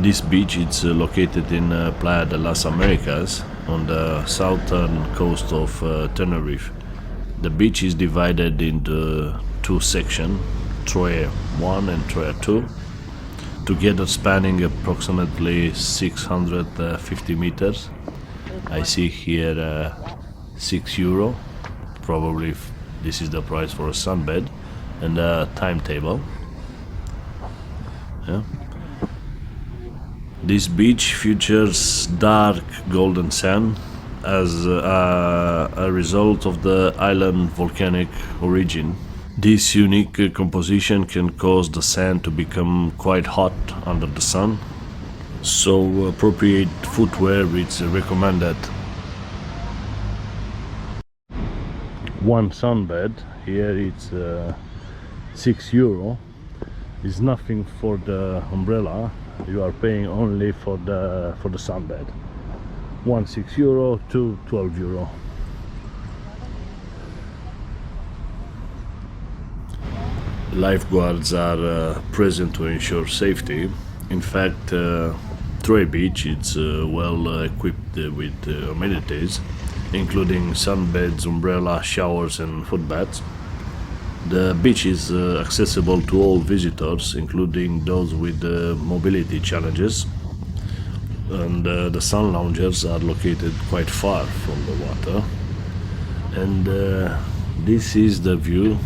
This beach is located in Playa de las Americas on the southern coast of Tenerife. The beach is divided into two sections, Troya 1 and Troya 2, together spanning approximately 650 meters. I see here €6, probably this is the price for a sunbed, and a timetable. Yeah. This beach features dark golden sand as a result of the island volcanic origin. This unique composition can cause the sand to become quite hot under the sun, so appropriate footwear is recommended. One sunbed, here it's €6, is nothing for the umbrella. You are paying only for the sunbed. One €6, two €12. Lifeguards are present to ensure safety. In fact, Troya Beach is well equipped with amenities, including sunbeds, umbrella, showers and foot baths. The beach is accessible to all visitors, including those with mobility challenges, and the sun loungers are located quite far from the water. And this is the view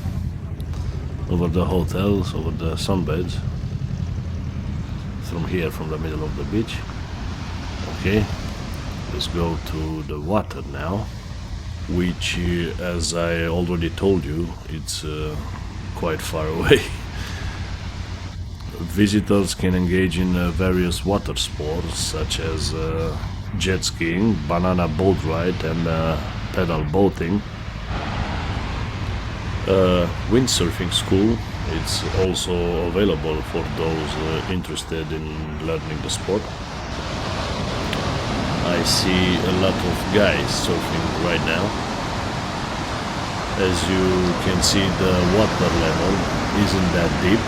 over the hotels, over the sunbeds, from here, from the middle of the beach. Okay, let's go to the water now, which, as I already told you, it's quite far away. Visitors can engage in various water sports such as jet skiing, banana boat ride and pedal boating. Windsurfing school, it's also available for those interested in learning the sport. I see a lot of guys surfing right now. As you can see, the water level isn't that deep.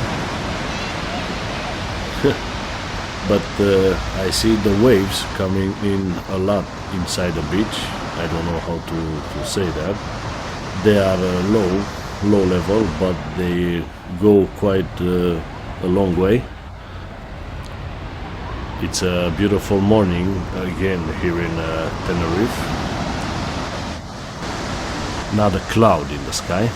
But I see the waves coming in a lot inside the beach. I don't know how to say that. They are low level, but they go quite a long way. It's a beautiful morning again here in Tenerife. Not a cloud in the sky.